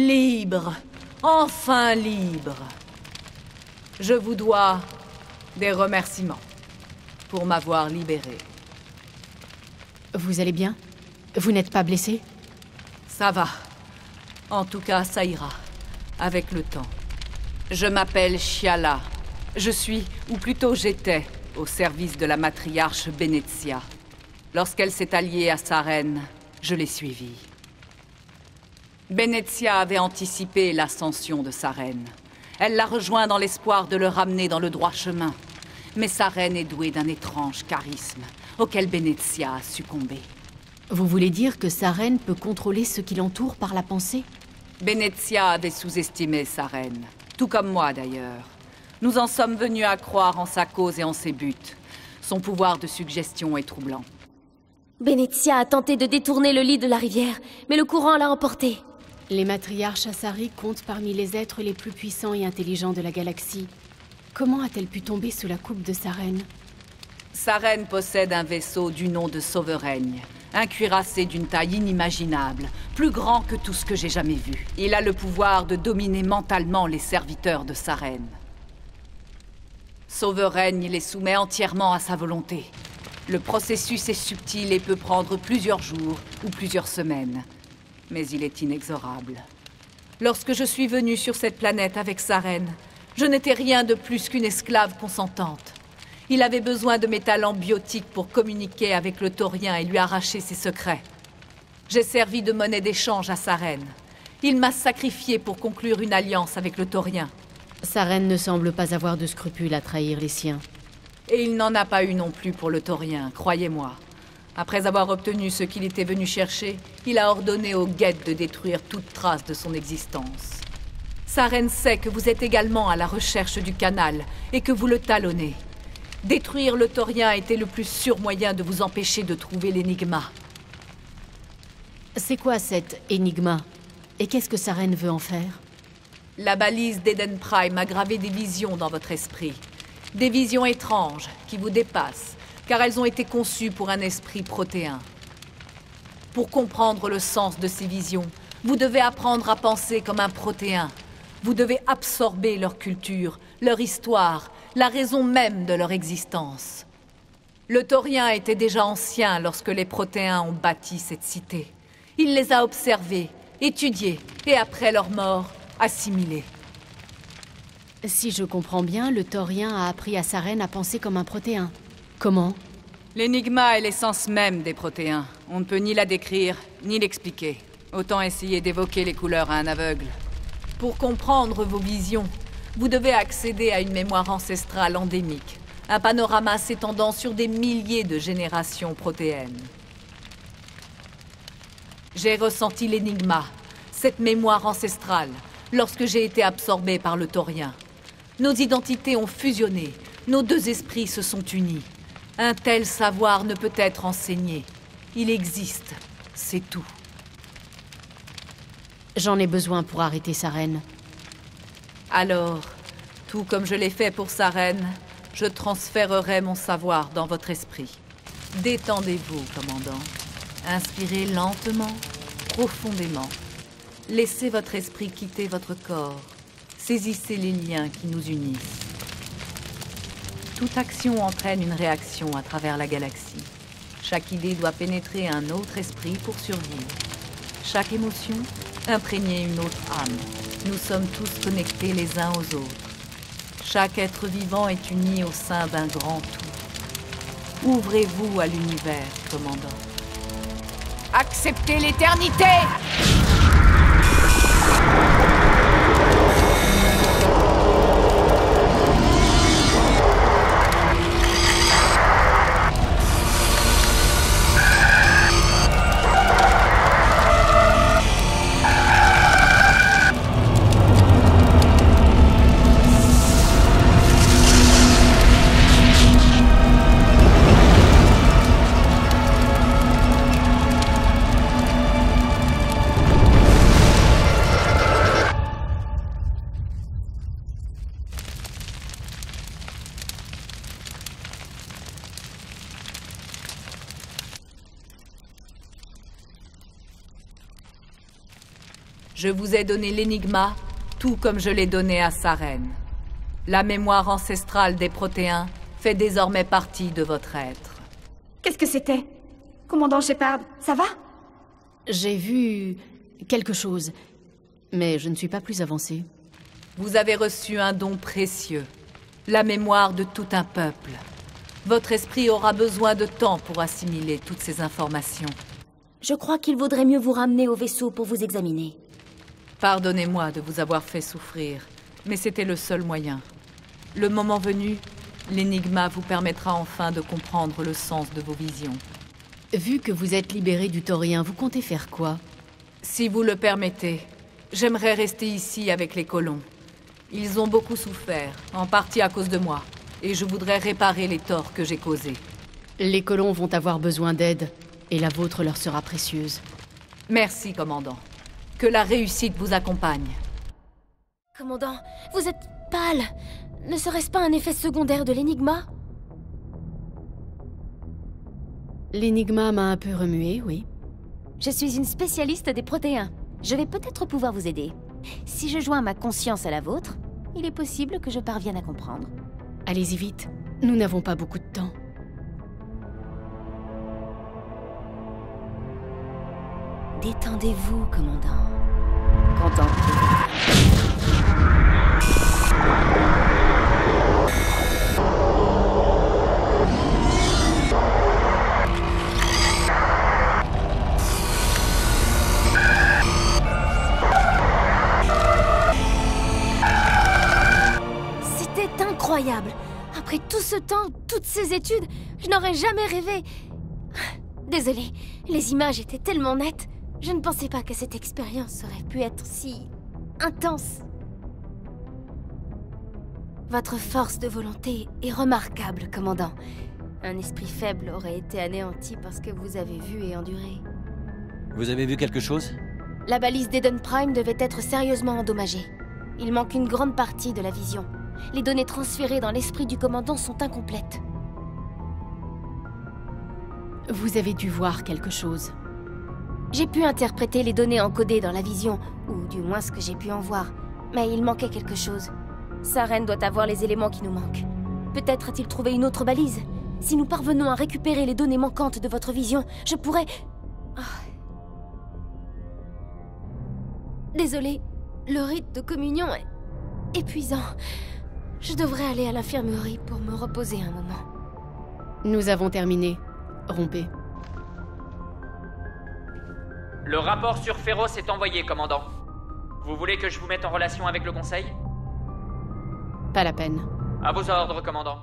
Libre. Enfin libre. Je vous dois des remerciements pour m'avoir libéré. Vous allez bien? Vous n'êtes pas blessé? Ça va. En tout cas, ça ira. Avec le temps. Je m'appelle Shyala. Je suis, ou plutôt j'étais, au service de la matriarche Benezia. Lorsqu'elle s'est alliée à sa reine, je l'ai suivie. Benezia avait anticipé l'ascension de sa reine. Elle l'a rejoint dans l'espoir de le ramener dans le droit chemin. Mais sa reine est douée d'un étrange charisme, auquel Benezia a succombé. Vous voulez dire que sa reine peut contrôler ce qui l'entoure par la pensée? Benezia avait sous-estimé sa reine, tout comme moi d'ailleurs. Nous en sommes venus à croire en sa cause et en ses buts. Son pouvoir de suggestion est troublant. Benezia a tenté de détourner le lit de la rivière, mais le courant l'a emporté. Les matriarches Asari comptent parmi les êtres les plus puissants et intelligents de la galaxie. Comment a-t-elle pu tomber sous la coupe de sa reine? Sa reine possède un vaisseau du nom de Sauveraigne. Un cuirassé d'une taille inimaginable, plus grand que tout ce que j'ai jamais vu. Il a le pouvoir de dominer mentalement les serviteurs de sa reine. Sauveraigne les soumet entièrement à sa volonté. Le processus est subtil et peut prendre plusieurs jours ou plusieurs semaines. Mais il est inexorable. Lorsque je suis venue sur cette planète avec sa reine, je n'étais rien de plus qu'une esclave consentante. Il avait besoin de mes talents biotiques pour communiquer avec le taurien et lui arracher ses secrets. J'ai servi de monnaie d'échange à sa reine. Il m'a sacrifié pour conclure une alliance avec le taurien. Sa reine ne semble pas avoir de scrupules à trahir les siens. Et il n'en a pas eu non plus pour le taurien, croyez-moi. Après avoir obtenu ce qu'il était venu chercher, il a ordonné aux guettes de détruire toute trace de son existence. Sa reine sait que vous êtes également à la recherche du canal et que vous le talonnez. Détruire le taurien était le plus sûr moyen de vous empêcher de trouver l'énigma. C'est quoi cette énigma? Et qu'est-ce que sa reine veut en faire? La balise d'Eden Prime a gravé des visions dans votre esprit. Des visions étranges qui vous dépassent, car elles ont été conçues pour un esprit protéin. Pour comprendre le sens de ces visions, vous devez apprendre à penser comme un protéin. Vous devez absorber leur culture, leur histoire, la raison même de leur existence. Le taurien était déjà ancien lorsque les protéins ont bâti cette cité. Il les a observés, étudiés, et après leur mort, assimilés. Si je comprends bien, le taurien a appris à sa reine à penser comme un protéin. Comment? L'énigma est l'essence même des protéins. On ne peut ni la décrire, ni l'expliquer. Autant essayer d'évoquer les couleurs à un aveugle. Pour comprendre vos visions, vous devez accéder à une mémoire ancestrale endémique, un panorama s'étendant sur des milliers de générations protéennes. J'ai ressenti l'énigma, cette mémoire ancestrale, lorsque j'ai été absorbé par le taurien. Nos identités ont fusionné, nos deux esprits se sont unis. Un tel savoir ne peut être enseigné. Il existe, c'est tout. J'en ai besoin pour arrêter sa reine. Alors, tout comme je l'ai fait pour sa reine, je transférerai mon savoir dans votre esprit. Détendez-vous, commandant. Inspirez lentement, profondément. Laissez votre esprit quitter votre corps. Saisissez les liens qui nous unissent. Toute action entraîne une réaction à travers la galaxie. Chaque idée doit pénétrer un autre esprit pour survivre. Chaque émotion imprégner une autre âme. Nous sommes tous connectés les uns aux autres. Chaque être vivant est uni au sein d'un grand tout. Ouvrez-vous à l'univers, commandant. Acceptez l'éternité! Je vous ai donné l'énigma, tout comme je l'ai donné à Sarene. La mémoire ancestrale des Protéens fait désormais partie de votre être. Qu'est-ce que c'était? Commandant Shepard, ça va? J'ai vu quelque chose, mais je ne suis pas plus avancée. Vous avez reçu un don précieux, la mémoire de tout un peuple. Votre esprit aura besoin de temps pour assimiler toutes ces informations. Je crois qu'il vaudrait mieux vous ramener au vaisseau pour vous examiner. Pardonnez-moi de vous avoir fait souffrir, mais c'était le seul moyen. Le moment venu, l'énigma vous permettra enfin de comprendre le sens de vos visions. Vu que vous êtes libéré du Taurien, vous comptez faire quoi? Si vous le permettez, j'aimerais rester ici avec les colons. Ils ont beaucoup souffert, en partie à cause de moi, et je voudrais réparer les torts que j'ai causés. Les colons vont avoir besoin d'aide, et la vôtre leur sera précieuse. Merci, commandant. Que la réussite vous accompagne. Commandant, vous êtes pâle. Ne serait-ce pas un effet secondaire de l'énigma? L'énigma m'a un peu remué, oui. Je suis une spécialiste des protéins. Je vais peut-être pouvoir vous aider. Si je joins ma conscience à la vôtre, il est possible que je parvienne à comprendre. Allez-y vite, nous n'avons pas beaucoup de temps. Détendez-vous, commandant. Contemplez. C'était incroyable. Après tout ce temps, toutes ces études, je n'aurais jamais rêvé. Désolée, les images étaient tellement nettes. Je ne pensais pas que cette expérience aurait pu être si intense. Votre force de volonté est remarquable, commandant. Un esprit faible aurait été anéanti par ce que vous avez vu et enduré. Vous avez vu quelque chose? La balise d'Eden Prime devait être sérieusement endommagée. Il manque une grande partie de la vision. Les données transférées dans l'esprit du commandant sont incomplètes. Vous avez dû voir quelque chose. J'ai pu interpréter les données encodées dans la vision, ou du moins ce que j'ai pu en voir. Mais il manquait quelque chose. Sarene doit avoir les éléments qui nous manquent. Peut-être a-t-il trouvé une autre balise. Si nous parvenons à récupérer les données manquantes de votre vision, je pourrais... Désolée, le rite de communion est épuisant. Je devrais aller à l'infirmerie pour me reposer un moment. Nous avons terminé. Rompez. Le rapport sur Féros est envoyé, commandant. Vous voulez que je vous mette en relation avec le Conseil? Pas la peine. À vos ordres, commandant.